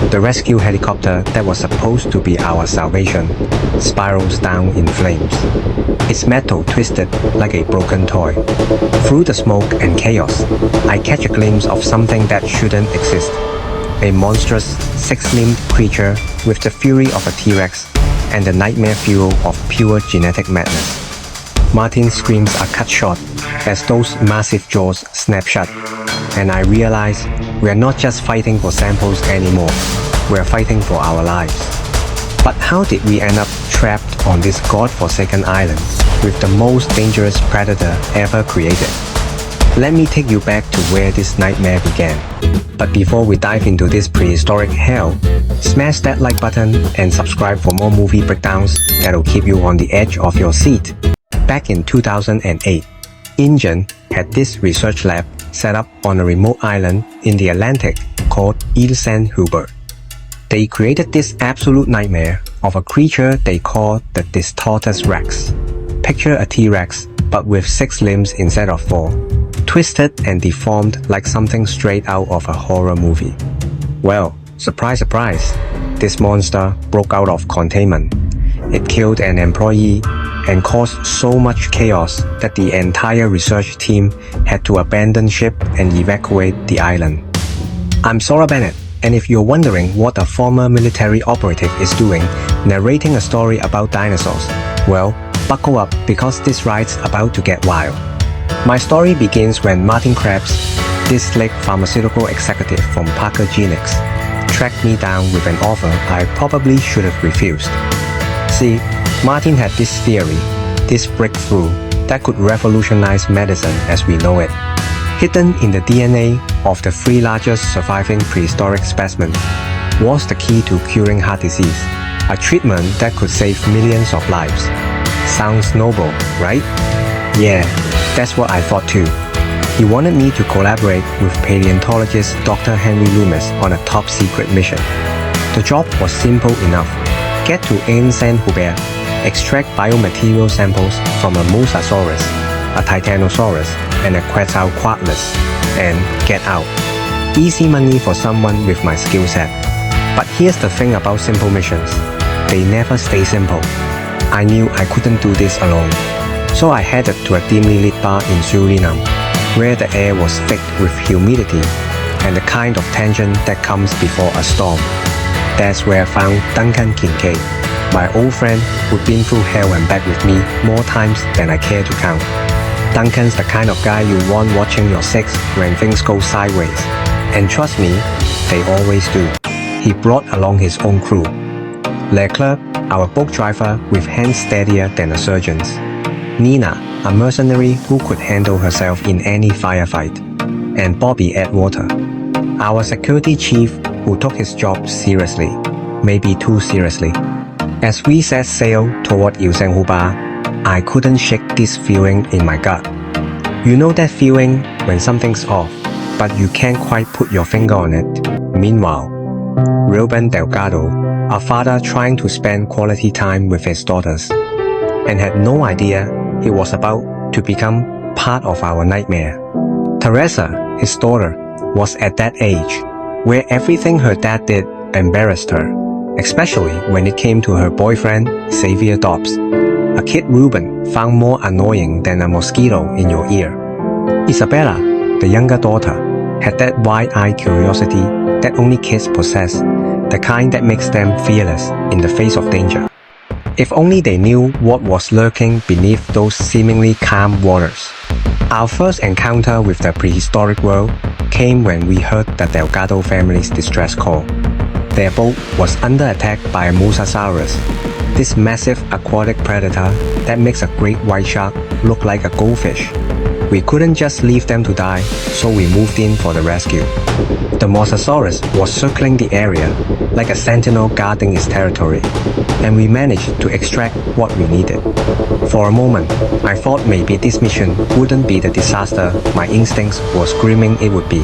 The rescue helicopter that was supposed to be our salvation spirals down in flames. Its metal twisted like a broken toy. Through the smoke and chaos, I catch a glimpse of something that shouldn't exist. A monstrous, six-limbed creature with the fury of a T-Rex and the nightmare fuel of pure genetic madness. Martin's screams are cut short as those massive jaws snap shut, and I realize we are not just fighting for samples anymore, we are fighting for our lives. But how did we end up trapped on this god-forsaken island with the most dangerous predator ever created? Let me take you back to where this nightmare began. But before we dive into this prehistoric hell, smash that like button and subscribe for more movie breakdowns that'll keep you on the edge of your seat. Back in 2008, InGen had this research lab set up on a remote island in the Atlantic called Ile Saint-Hubert. They created this absolute nightmare of a creature they call the Distortus Rex. Picture a T-Rex, but with 6 limbs instead of 4, twisted and deformed like something straight out of a horror movie. Well, surprise surprise, this monster broke out of containment. It killed an employee and caused so much chaos that the entire research team had to abandon ship and evacuate the island. I'm Zora Bennett, and if you're wondering what a former military operative is doing narrating a story about dinosaurs, well, buckle up because this ride's about to get wild. My story begins when Martin Krebs, this slick pharmaceutical executive from Parker Genix, tracked me down with an offer I probably should have refused. See, Martin had this theory, this breakthrough that could revolutionize medicine as we know it. Hidden in the DNA of the 3 largest surviving prehistoric specimens was the key to curing heart disease, a treatment that could save millions of lives. Sounds noble, right? Yeah, that's what I thought too. He wanted me to collaborate with paleontologist Dr. Henry Loomis on a top secret mission. The job was simple enough. Get to Ile Saint-Hubert, extract biomaterial samples from a Mosasaurus, a Titanosaurus, and a Quetzalcoatlus, and get out. Easy money for someone with my skill set. But here's the thing about simple missions. They never stay simple. I knew I couldn't do this alone. So I headed to a dimly lit bar in Suriname, where the air was thick with humidity and the kind of tension that comes before a storm. That's where I found Duncan Kincaid, my old friend who'd been through hell and back with me more times than I care to count. Duncan's the kind of guy you want watching your 6 when things go sideways. And trust me, they always do. He brought along his own crew. Leclerc, our boat driver with hands steadier than a surgeon's. Nina, a mercenary who could handle herself in any firefight. And Bobby Atwater, our security chief who took his job seriously, maybe too seriously. As we set sail toward Ile Saint-Hubert, I couldn't shake this feeling in my gut. You know that feeling when something's off, but you can't quite put your finger on it. Meanwhile, Ruben Delgado, a father trying to spend quality time with his daughters, and had no idea he was about to become part of our nightmare. Teresa, his daughter, was at that age where everything her dad did embarrassed her, especially when it came to her boyfriend, Xavier Dobbs, a kid Ruben found more annoying than a mosquito in your ear. Isabella, the younger daughter, had that wide-eyed curiosity that only kids possess, the kind that makes them fearless in the face of danger. If only they knew what was lurking beneath those seemingly calm waters. Our first encounter with the prehistoric world came when we heard the Delgado family's distress call. Their boat was under attack by a Mosasaurus, this massive aquatic predator that makes a great white shark look like a goldfish. We couldn't just leave them to die, so we moved in for the rescue. The Mosasaurus was circling the area like a sentinel guarding its territory, and we managed to extract what we needed. For a moment, I thought maybe this mission wouldn't be the disaster my instincts were screaming it would be.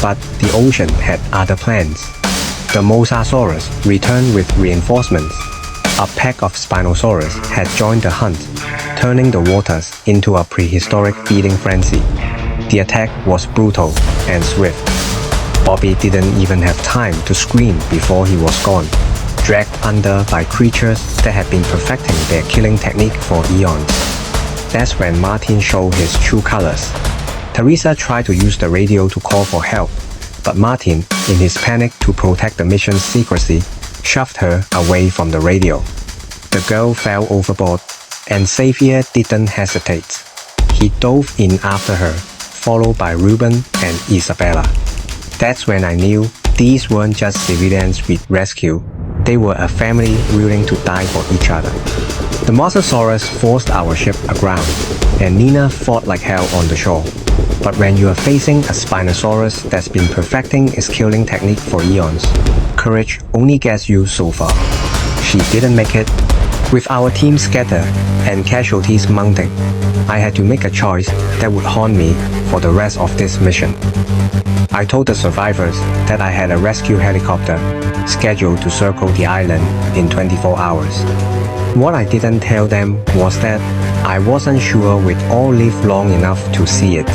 But the ocean had other plans. The Mosasaurus returned with reinforcements. A pack of Spinosaurus had joined the hunt, turning the waters into a prehistoric feeding frenzy. The attack was brutal and swift. Bobby didn't even have time to scream before he was gone, dragged under by creatures that had been perfecting their killing technique for eons. That's when Martin showed his true colors. Teresa tried to use the radio to call for help, but Martin, in his panic to protect the mission's secrecy, shoved her away from the radio. The girl fell overboard, and Xavier didn't hesitate. He dove in after her, followed by Ruben and Isabella. That's when I knew these weren't just civilians we'd rescue, they were a family willing to die for each other. The Mosasaurus forced our ship aground, and Nina fought like hell on the shore. But when you are facing a Spinosaurus that's been perfecting its killing technique for eons, courage only gets you so far. She didn't make it. With our team scattered and casualties mounting, I had to make a choice that would haunt me for the rest of this mission. I told the survivors that I had a rescue helicopter scheduled to circle the island in 24 hours. What I didn't tell them was that I wasn't sure we'd all live long enough to see it.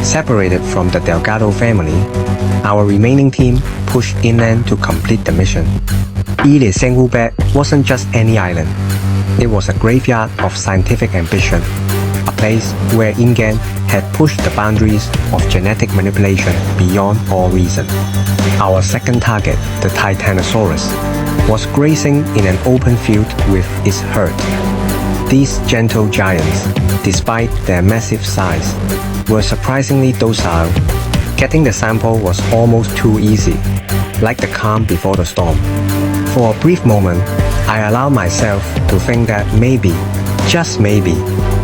Separated from the Delgado family, our remaining team pushed inland to complete the mission. Ile Sengubet wasn't just any island. It was a graveyard of scientific ambition, a place where InGen had pushed the boundaries of genetic manipulation beyond all reason. Our second target, the Titanosaurus, was grazing in an open field with its herd. These gentle giants, despite their massive size, were surprisingly docile. Getting the sample was almost too easy, like the calm before the storm. For a brief moment, I allowed myself to think that maybe, just maybe,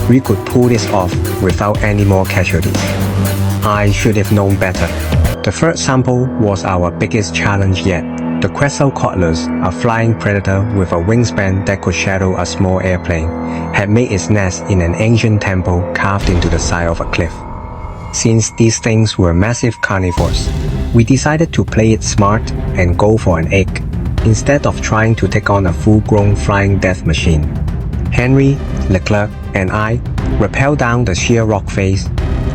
we could pull this off without any more casualties. I should have known better. The third sample was our biggest challenge yet. The Quetzalcoatlus, a flying predator with a wingspan that could shadow a small airplane, had made its nest in an ancient temple carved into the side of a cliff. Since these things were massive carnivores, we decided to play it smart and go for an egg, instead of trying to take on a full-grown flying death machine. Henry, Leclerc, and I rappelled down the sheer rock face,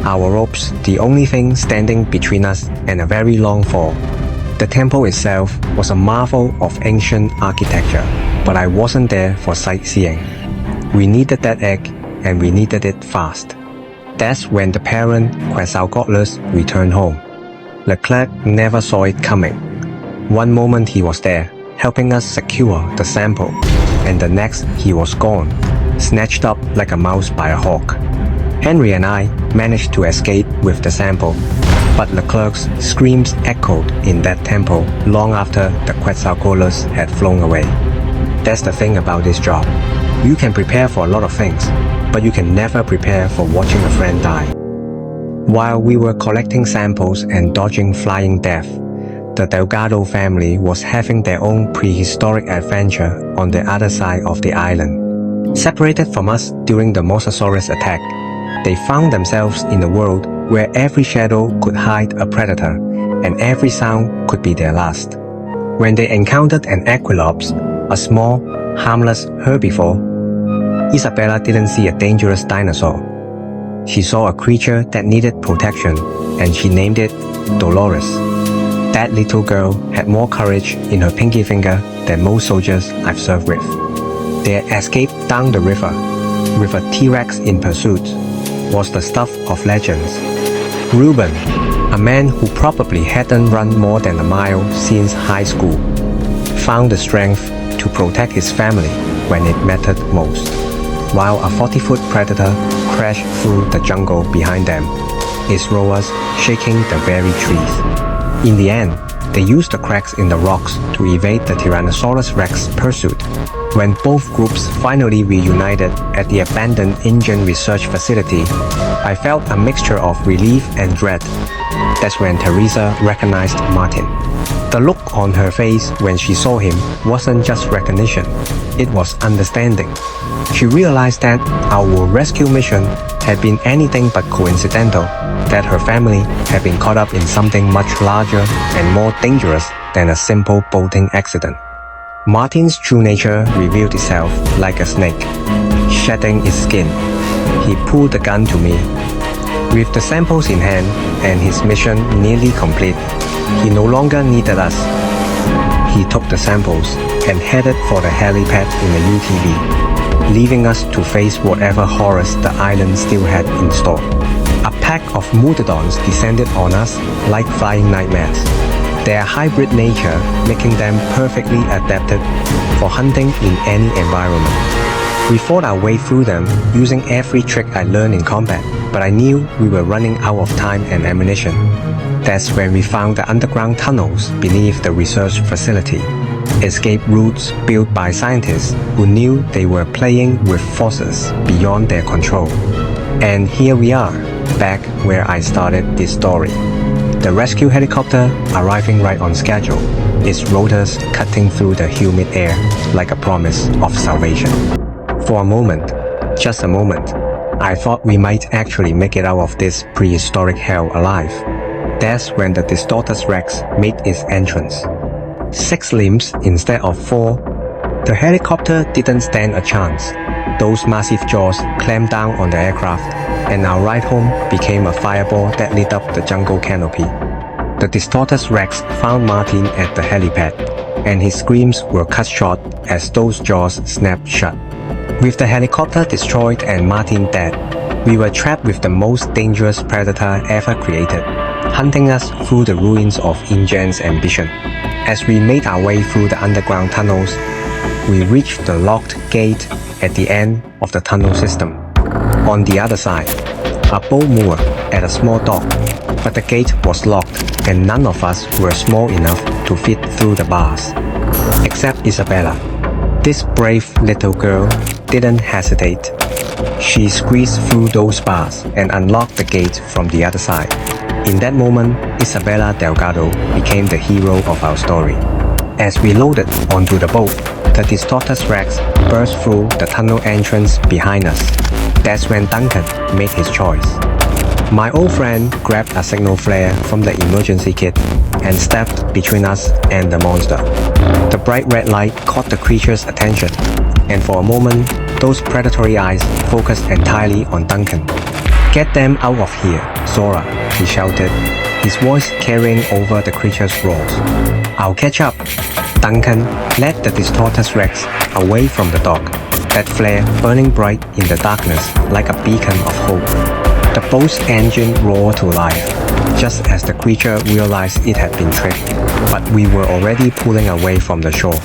our ropes the only thing standing between us and a very long fall. The temple itself was a marvel of ancient architecture, but I wasn't there for sightseeing. We needed that egg, and we needed it fast. That's when the parent Quetzalcoatlus returned home. Leclerc never saw it coming. One moment he was there, helping us secure the sample, and the next he was gone, snatched up like a mouse by a hawk. Henry and I managed to escape with the sample, but Leclerc's screams echoed in that temple long after the Quetzalcoatlus had flown away. That's the thing about this job. You can prepare for a lot of things, but you can never prepare for watching a friend die. While we were collecting samples and dodging flying death, the Delgado family was having their own prehistoric adventure on the other side of the island. Separated from us during the Mosasaurus attack, they found themselves in a world where every shadow could hide a predator and every sound could be their last. When they encountered an Aquilops, a small, harmless herbivore, Isabella didn't see a dangerous dinosaur. She saw a creature that needed protection, and she named it Dolores. That little girl had more courage in her pinky finger than most soldiers I've served with. Their escape down the river, with a T-Rex in pursuit, was the stuff of legends. Ruben, a man who probably hadn't run more than a mile since high school, found the strength to protect his family when it mattered most, while a 40-foot predator crashed through the jungle behind them, its roars shaking the very trees. In the end, they used the cracks in the rocks to evade the Tyrannosaurus Rex pursuit. When both groups finally reunited at the abandoned InGen research facility, I felt a mixture of relief and dread. That's when Teresa recognized Martin. The look on her face when she saw him wasn't just recognition, it was understanding. She realized that our rescue mission had been anything but coincidental, that her family had been caught up in something much larger and more dangerous than a simple boating accident. Martin's true nature revealed itself like a snake, shedding its skin. He pulled the gun to me. With the samples in hand and his mission nearly complete, He no longer needed us. He took the samples and headed for the helipad in a UTV, leaving us to face whatever horrors the island still had in store. A pack of Moododons descended on us like flying nightmares, their hybrid nature making them perfectly adapted for hunting in any environment. We fought our way through them using every trick I learned in combat, but I knew we were running out of time and ammunition. That's when we found the underground tunnels beneath the research facility, escape routes built by scientists who knew they were playing with forces beyond their control. And here we are, back where I started this story. The rescue helicopter arriving right on schedule, its rotors cutting through the humid air like a promise of salvation. For a moment, just a moment, I thought we might actually make it out of this prehistoric hell alive. That's when the Distortus Rex made its entrance. 6 limbs instead of 4. The helicopter didn't stand a chance. Those massive jaws clamped down on the aircraft, and our ride home became a fireball that lit up the jungle canopy. The Distortus Rex found Martin at the helipad, and his screams were cut short as those jaws snapped shut. With the helicopter destroyed and Martin dead, we were trapped with the most dangerous predator ever created, hunting us through the ruins of InGen's ambition. As we made our way through the underground tunnels, we reached the locked gate at the end of the tunnel system. On the other side, a boat moored at a small dock, but the gate was locked and none of us were small enough to fit through the bars. Except Isabella. This brave little girl didn't hesitate. She squeezed through those bars and unlocked the gate from the other side. In that moment, Isabella Delgado became the hero of our story. As we loaded onto the boat, the Distortus Rex burst through the tunnel entrance behind us. That's when Duncan made his choice. My old friend grabbed a signal flare from the emergency kit and stepped between us and the monster. The bright red light caught the creature's attention, and for a moment, those predatory eyes focused entirely on Duncan. "Get them out of here, Zora," he shouted, his voice carrying over the creature's roars. "I'll catch up." Duncan led the Distortus Rex away from the dock, that flare burning bright in the darkness like a beacon of hope. The boat's engine roared to life, just as the creature realized it had been tricked, but we were already pulling away from the shore.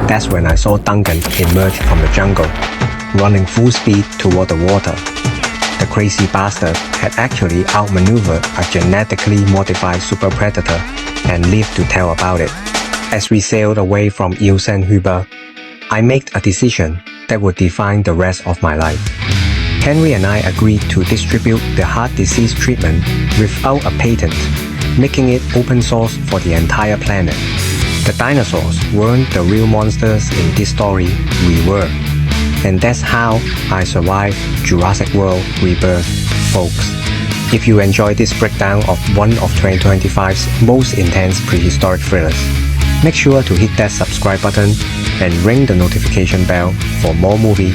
That's when I saw Duncan emerge from the jungle, running full speed toward the water. The crazy bastard had actually outmaneuvered a genetically modified super predator and lived to tell about it. As we sailed away from Ilsenhuber, I made a decision that would define the rest of my life. Henry and I agreed to distribute the heart disease treatment without a patent, making it open source for the entire planet. The dinosaurs weren't the real monsters in this story, we were. And that's how I survived Jurassic World Rebirth, folks. If you enjoyed this breakdown of one of 2025's most intense prehistoric thrillers, make sure to hit that subscribe button and ring the notification bell for more movie